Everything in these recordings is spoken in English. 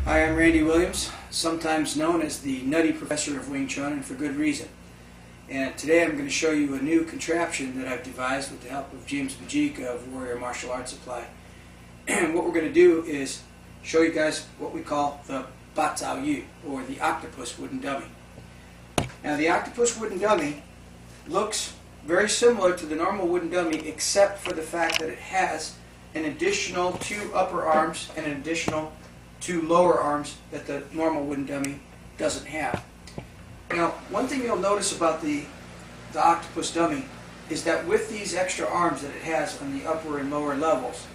Hi, I'm Randy Williams, sometimes known as the Nutty Professor of Wing Chun, and for good reason. And today I'm going to show you a new contraption that I've devised with the help of James Bajika of Warrior Martial Arts Supply. And what we're going to do is show you guys what we call the Bat Zao Yu, or the Octopus wooden dummy. Now the Octopus wooden dummy looks very similar to the normal wooden dummy, except for the fact that it has an additional 2 upper arms and an additional 2 lower arms that the normal wooden dummy doesn't have. Now, one thing you'll notice about the Octopus dummy is that with these extra arms that it has on the upper and lower levels,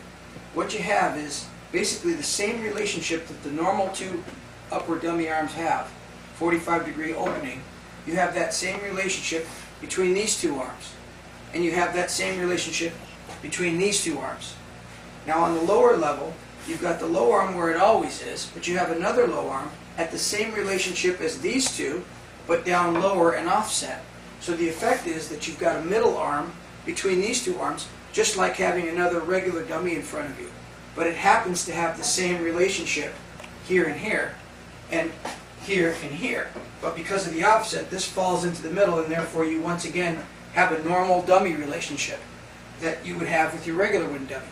what you have is basically the same relationship that the normal 2 upper dummy arms have, 45-degree opening. You have that same relationship between these 2 arms, and you have that same relationship between these 2 arms. Now on the lower level, you've got the low arm where it always is, but you have another low arm at the same relationship as these 2, but down lower and offset. So the effect is that you've got a middle arm between these 2 arms, just like having another regular dummy in front of you. But it happens to have the same relationship here and here, and here and here. But because of the offset, this falls into the middle, and therefore you once again have a normal dummy relationship that you would have with your regular wooden dummy,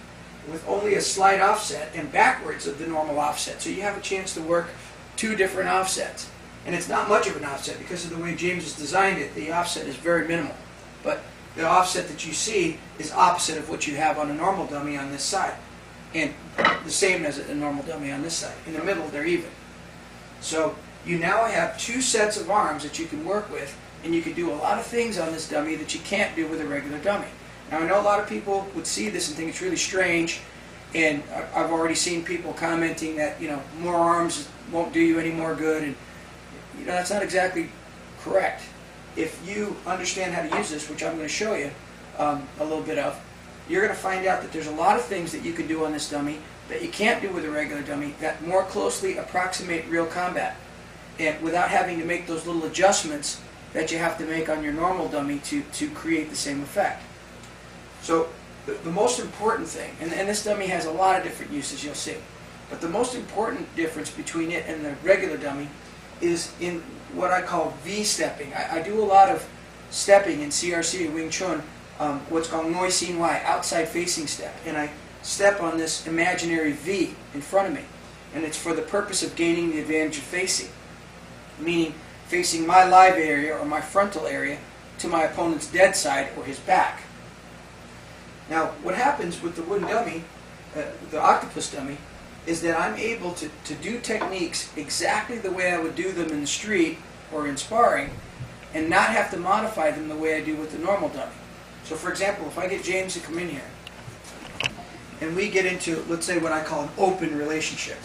with only a slight offset and backwards of the normal offset. So you have a chance to work 2 different offsets. And it's not much of an offset because of the way James has designed it. The offset is very minimal. But the offset that you see is opposite of what you have on a normal dummy on this side, and the same as a normal dummy on this side. In the middle, they're even. So you now have 2 sets of arms that you can work with, and you can do a lot of things on this dummy that you can't do with a regular dummy. Now, I know a lot of people would see this and think it's really strange, and I've already seen people commenting that, more arms won't do you any more good, and that's not exactly correct. If you understand how to use this, which I'm going to show you a little bit of, you're going to find out that there's a lot of things that you can do on this dummy that you can't do with a regular dummy that more closely approximate real combat, and without having to make those little adjustments that you have to make on your normal dummy to create the same effect. So the most important thing, and this dummy has a lot of different uses, you'll see, but the most important difference between it and the regular dummy is in what I call V-stepping. I do a lot of stepping in CRC and Wing Chun, what's called Noi Sin Y, outside facing step, and I step on this imaginary V in front of me, and it's for the purpose of gaining the advantage of facing, meaning facing my live area or my frontal area to my opponent's dead side or his back. Now, what happens with the wooden dummy, the Octopus dummy, is that I'm able to do techniques exactly the way I would do them in the street or in sparring, and not have to modify them the way I do with the normal dummy. So for example, if I get James to come in here, and we get into, let's say, what I call an open relationship,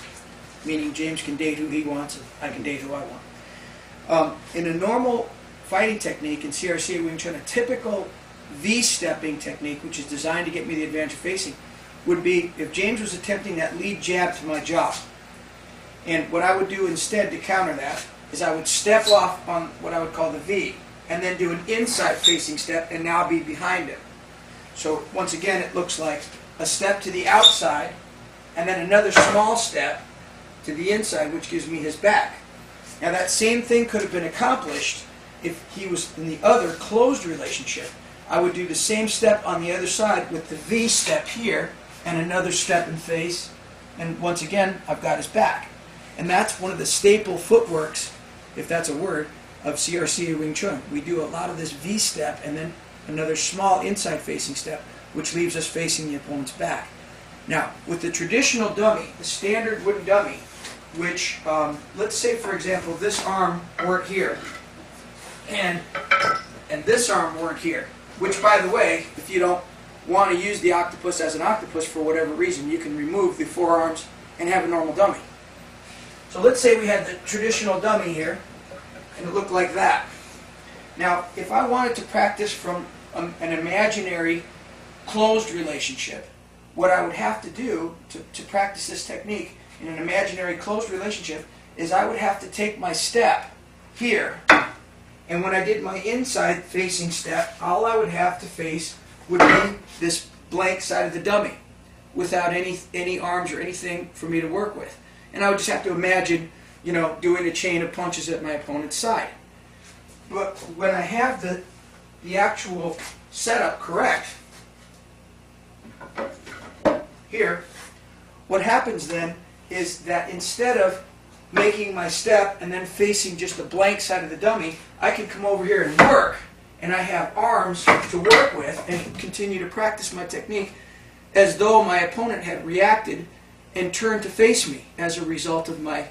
meaning James can date who he wants and I can date who I want. In a normal fighting technique in CRC and Wing Chun, a typical V-stepping technique, which is designed to get me the advantage of facing, would be if James was attempting that lead jab to my jaw. And what I would do instead to counter that is I would step off on what I would call the V, and then do an inside facing step and now be behind him. So once again, it looks like a step to the outside and then another small step to the inside, which gives me his back. Now that same thing could have been accomplished if he was in the other closed relationship. I would do the same step on the other side with the V step here, and another step and face, and once again, I've got his back. And that's one of the staple footworks, if that's a word, of CRC or Wing Chun. We do a lot of this V step and then another small inside facing step, which leaves us facing the opponent's back. Now, with the traditional dummy, the standard wooden dummy, which, let's say for example, this arm weren't here, and this arm weren't here, which by the way, if you don't want to use the octopus as an octopus for whatever reason, you can remove the 4 arms and have a normal dummy. So let's say we had the traditional dummy here, and it looked like that. Now, if I wanted to practice from an imaginary closed relationship, what I would have to do to practice this technique in an imaginary closed relationship is I would have to take my step here, and when I did my inside facing step, all I would have to face would be this blank side of the dummy without any arms or anything for me to work with. and I would just have to imagine, doing a chain of punches at my opponent's side. But when I have the actual setup correct, here, what happens then is that instead of making my step and then facing just the blank side of the dummy, I can come over here and work, and I have arms to work with and continue to practice my technique as though my opponent had reacted and turned to face me as a result of my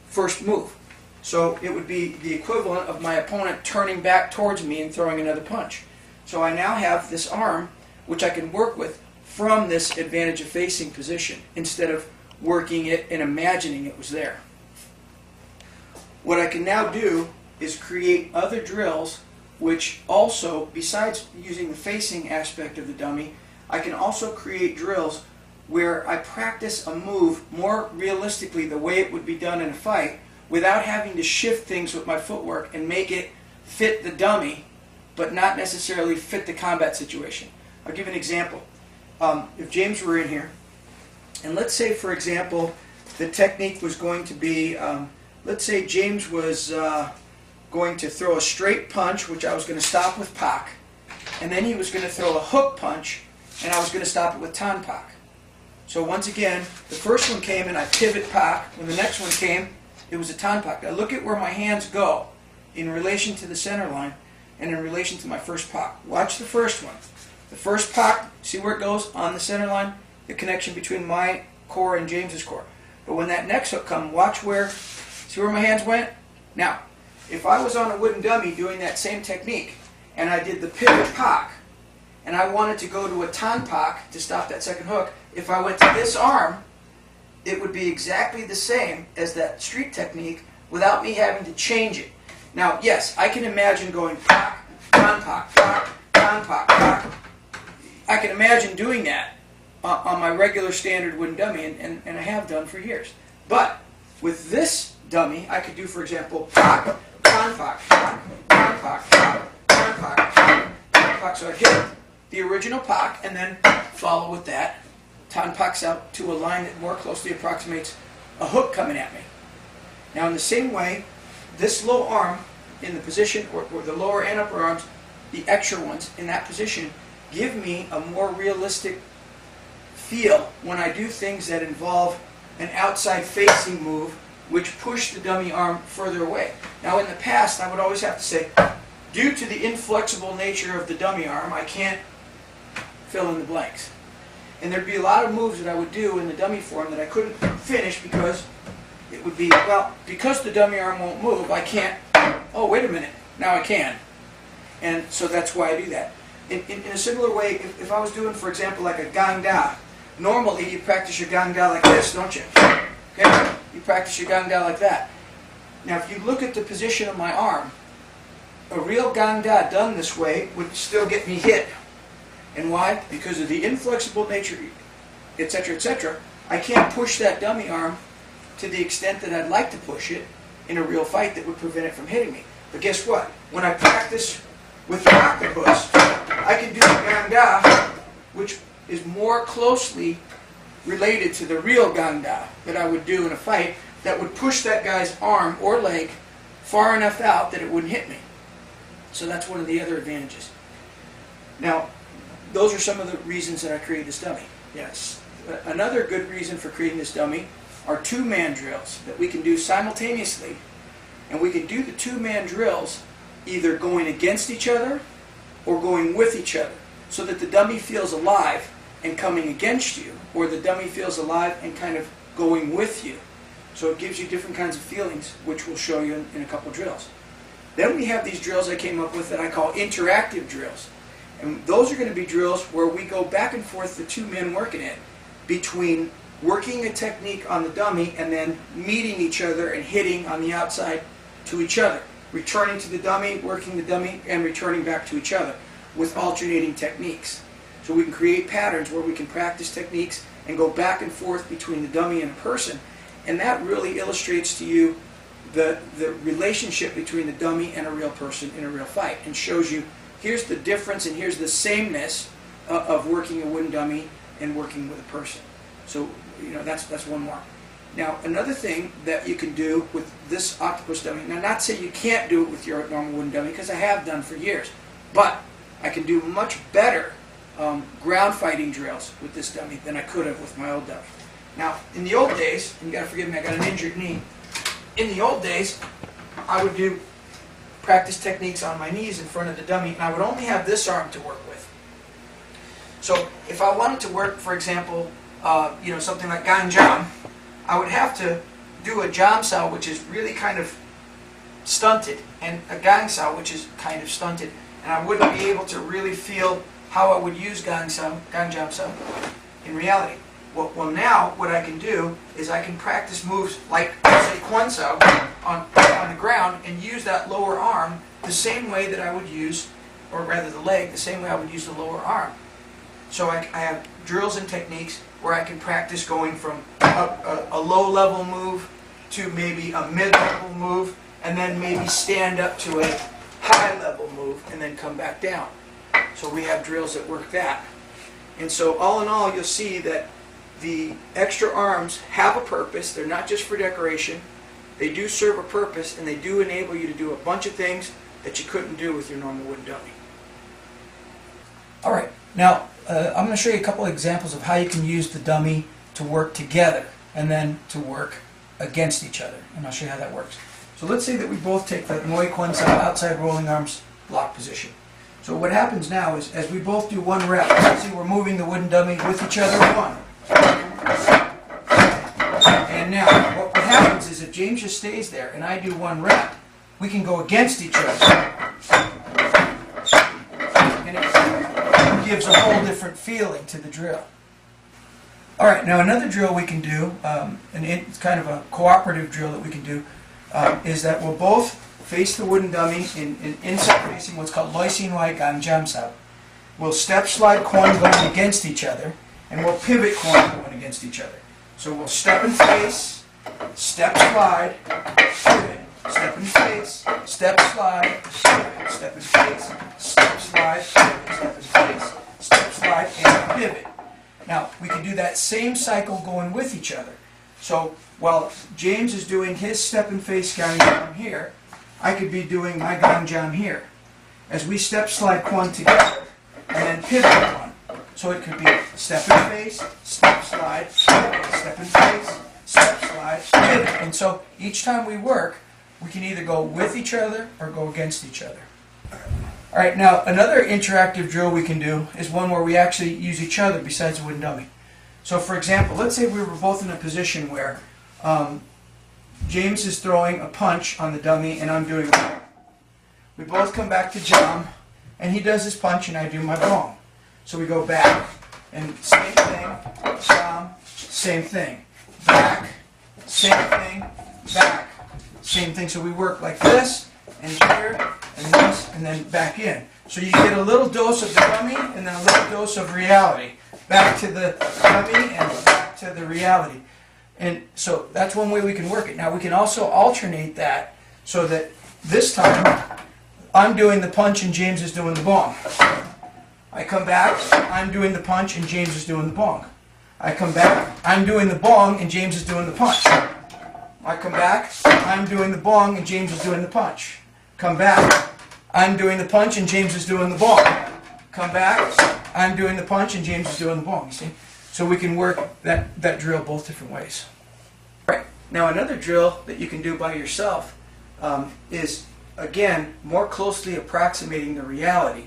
first move. So it would be the equivalent of my opponent turning back towards me and throwing another punch. So I now have this arm which I can work with from this advantage of facing position instead of working it and imagining it was there. What I can now do is create other drills which also, besides using the facing aspect of the dummy, I can also create drills where I practice a move more realistically the way it would be done in a fight without having to shift things with my footwork and make it fit the dummy but not necessarily fit the combat situation. I'll give an example. If James were in here, and let's say, for example, the technique was going to be, let's say James was going to throw a straight punch, which I was going to stop with pak, and then he was going to throw a hook punch, and I was going to stop it with tan pak. So once again, the first one came and I pivot pak. When the next one came, it was a tan pak. Now look at where my hands go in relation to the center line and in relation to my first pak. Watch the first one. The first pak, see where it goes on the center line? The connection between my core and James's core. But when that next hook comes, watch where, see where my hands went? Now, if I was on a wooden dummy doing that same technique and I did the pivot pak and I wanted to go to a tan pak to stop that second hook, if I went to this arm, it would be exactly the same as that street technique without me having to change it. Now, yes, I can imagine going pak, tan pak, pak, tan pak, pak. I can imagine doing that on my regular standard wooden dummy, and I have done for years. But with this dummy, I could do, for example, pak, tan pak, pak, tan pak, pak, tan pak, pak, tan pak. So I hit the original pak and then follow with that. Tan paks out to a line that more closely approximates a hook coming at me. Now in the same way, this low arm in the position, or the lower and upper arms, the extra ones in that position, give me a more realistic feel when I do things that involve an outside facing move which push the dummy arm further away. Now in the past I would always have to say, due to the inflexible nature of the dummy arm, I can't fill in the blanks. And there'd be a lot of moves that I would do in the dummy form that I couldn't finish because it would be, well, because the dummy arm won't move, I can't, oh wait a minute, now I can. And so that's why I do that. In a similar way, if I was doing, for example, like a gang da, normally you practice your gang da like this, don't you? Okay? You practice your gang da like that. Now if you look at the position of my arm, a real gang da done this way would still get me hit. And why? Because of the inflexible nature, etc., etc., I can't push that dummy arm to the extent that I'd like to push it in a real fight that would prevent it from hitting me. But guess what? When I practice with the Octopus, I can do the gang da, which is more closely related to the real gang da that I would do in a fight, that would push that guy's arm or leg far enough out that it wouldn't hit me. So that's one of the other advantages. Now, those are some of the reasons that I created this dummy. Yes. Another good reason for creating this dummy are two-man drills that we can do simultaneously. And we can do the two-man drills either going against each other or going with each other, so that the dummy feels alive and coming against you, or the dummy feels alive and kind of going with you. So it gives you different kinds of feelings, which we'll show you in a couple drills. Then we have these drills I came up with that I call interactive drills. And those are going to be drills where we go back and forth, the two men working it, between working a technique on the dummy and then meeting each other and hitting on the outside to each other. Returning to the dummy, working the dummy, and returning back to each other with alternating techniques. So we can create patterns where we can practice techniques and go back and forth between the dummy and a person. And that really illustrates to you the relationship between the dummy and a real person in a real fight, and shows you here's the difference and here's the sameness of working a wooden dummy and working with a person. So, that's one more. Now, another thing that you can do with this octopus dummy, now not to say you can't do it with your normal wooden dummy, because I have done for years, but I can do much better ground fighting drills with this dummy than I could have with my old dummy. Now, in the old days, and you got to forgive me, I got an injured knee. In the old days, I would do practice techniques on my knees in front of the dummy, and I would only have this arm to work with. So if I wanted to work, for example, something like gang jam, I would have to do a jam sao, which is really kind of stunted, and a gang sao, which is kind of stunted, and I wouldn't be able to really feel how I would use gang jam sao in reality. Well, now what I can do is I can practice moves like, say, Chun sao on the ground and use that lower arm the same way that I would use, or rather the leg, the same way I would use the lower arm. So I have drills and techniques where I can practice going from a low-level move to maybe a mid-level move, and then maybe stand up to a high-level move and then come back down. So we have drills that work that. And so all in all, you'll see that the extra arms have a purpose. They're not just for decoration. They do serve a purpose, and they do enable you to do a bunch of things that you couldn't do with your normal wooden dummy. All right, now I'm going to show you a couple of examples of how you can use the dummy to work together and then to work against each other, and I'll show you how that works. So let's say that we both take the Moi Kwan Sao outside rolling arms lock position. So what happens now is, as we both do one rep, see we're moving the wooden dummy with each other, one. And now, what happens is if James just stays there and I do one rep, we can go against each other. And it gives a whole different feeling to the drill. Alright, now another drill we can do, and it's kind of a cooperative drill that we can do, is that we'll both face the wooden dummy in inside facing what's called Loi Sin Wai Gang Jam Sao. We'll step slide Kwan going against each other, and we'll pivot Kwan going against each other. So we'll step and face, step slide, pivot, step and face, step slide, pivot, step and face, step slide, pivot, step and face, step slide, and pivot. Now, we can do that same cycle going with each other. So while James is doing his step and face gang jam here, I could be doing my gang jam here. As we step slide Kwan together, and then pivot Kwan. So it could be step and face, step slide, pivot, step and face, step slide, pivot. And so each time we work, we can either go with each other or go against each other. Alright, now another interactive drill we can do is one where we actually use each other besides the wooden dummy. So for example, let's say we were both in a position where James is throwing a punch on the dummy and I'm doing a. We both come back to jam, and he does his punch and I do my bong. So we go back, and same thing, jam, same thing, back, same thing, back, same thing. So we work like this, and here, and this, and then back in. So you get a little dose of the dummy, and then a little dose of reality. Back to the dummy, and back to the reality. And so that's one way we can work it. Now we can also alternate that so that this time I'm doing the punch and James is doing the bong. I come back, I'm doing the punch and James is doing the bong. I come back, I'm doing the bong and James is doing the punch. I come back, I'm doing the bong and James is doing the punch. Come back, I'm doing the punch and James is doing the bong. Come back, I'm doing the punch and James is doing the bong, you see? So we can work that drill both different ways. Right. Now another drill that you can do by yourself is, again, more closely approximating the reality.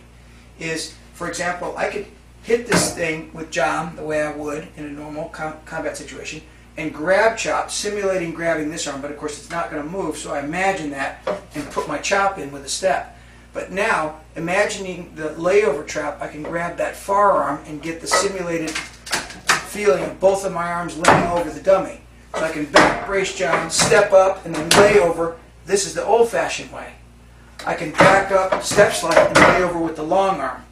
Is, for example, I could hit this thing with jam the way I would in a normal combat situation and grab chop, simulating grabbing this arm, but of course it's not going to move, so I imagine that and put my chop in with a step. But now, imagining the layover trap, I can grab that far arm and get the simulated feeling of both of my arms laying over the dummy. So I can back brace jam, step up, and then lay over. This is the old-fashioned way. I can back up, step slide, and lay over with the long arm,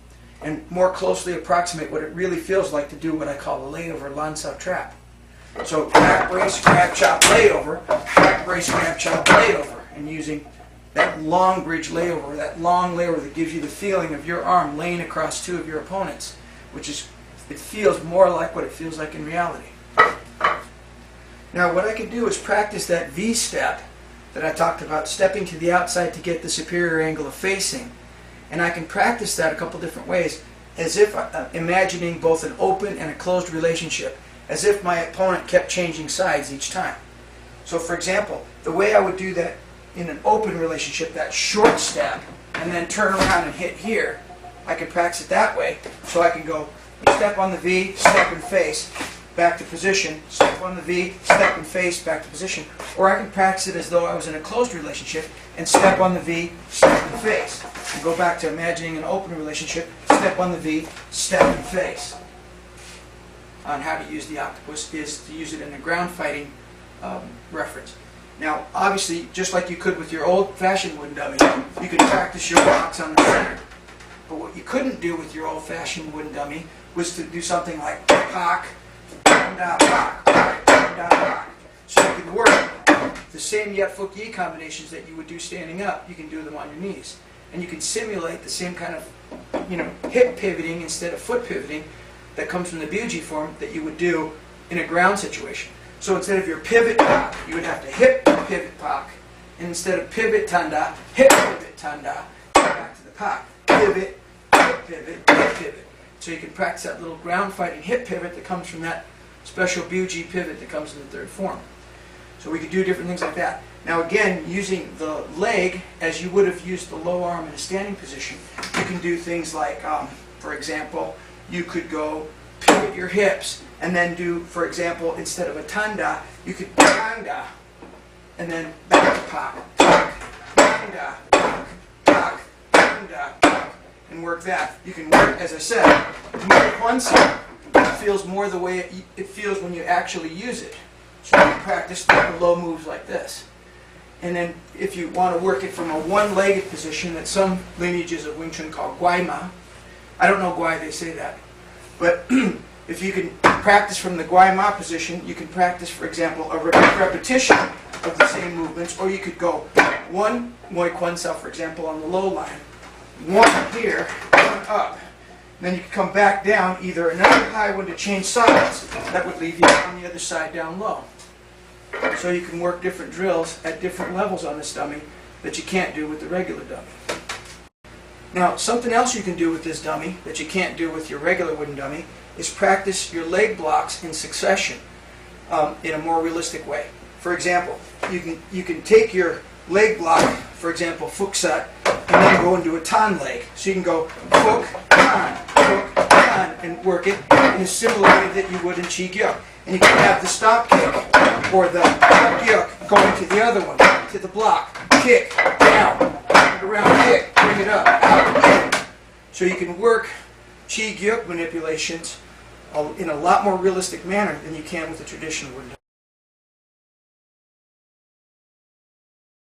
and more closely approximate what it really feels like to do what I call a layover lansao trap. So back brace, grab, chop, layover, back brace, grab, chop, layover, and using that long bridge layover, that long layover that gives you the feeling of your arm laying across two of your opponents, which is, it feels more like what it feels like in reality. Now what I can do is practice that V step that I talked about, stepping to the outside to get the superior angle of facing. And I can practice that a couple different ways, as if imagining both an open and a closed relationship, as if my opponent kept changing sides each time. So for example, the way I would do that in an open relationship, that short step, and then turn around and hit here, I can practice it that way. So I can go step on the V, step and face, back to position, step on the V, step and face, back to position. Or I can practice it as though I was in a closed relationship and step on the V, step and face. And go back to imagining an open relationship, step on the V, step and face. On how to use the octopus is to use it in a ground fighting reference. Now, obviously, just like you could with your old-fashioned wooden dummy, you could practice your blocks on the center. But what you couldn't do with your old-fashioned wooden dummy was to do something like pock, da, pock, da, pock. So you can work the same yet foot yi combinations that you would do standing up. You can do them on your knees, and you can simulate the same kind of, hip pivoting instead of foot pivoting that comes from the buji form that you would do in a ground situation. So instead of your pivot pock, you would have to hip pivot pock, and instead of pivot tanda, hip pivot tanda, back to the pock. Pivot, hip pivot, hip pivot. So you can practice that little ground fighting hip pivot that comes from that special buji pivot that comes in the third form. So we could do different things like that. Now again, using the leg as you would have used the low arm in a standing position, you can do things like, for example, you could go pivot your hips and then do, for example, instead of a tanda, you could tanda and then back to pock, tanda, pock, tanda, pock, and work that. You can work, as I said, one side feels more the way it feels when you actually use it. So you can practice the low moves like this. And then if you want to work it from a one-legged position that some lineages of Wing Chun call guaima, I don't know why they say that, but if you can practice from the guaima position, you can practice, for example, a repetition of the same movements, or you could go one moi kwan sao, for example, on the low line, one here, one up. And then you can come back down, either another high one to change sides, that would leave you on the other side down low. So you can work different drills at different levels on this dummy that you can't do with the regular dummy. Now, something else you can do with this dummy that you can't do with your regular wooden dummy is practice your leg blocks in succession in a more realistic way. For example, you can take your leg block, for example, fuksat, and then go into a tan leg. So you can go fuk, tan, and work it in a similar way that you would in chi gyuk. And you can have the stop kick or the gyuk going to the other one, to the block, kick, down, bring it around, kick, bring it up, out, kick. So you can work chi gyuk manipulations in a lot more realistic manner than you can with the traditional wooden.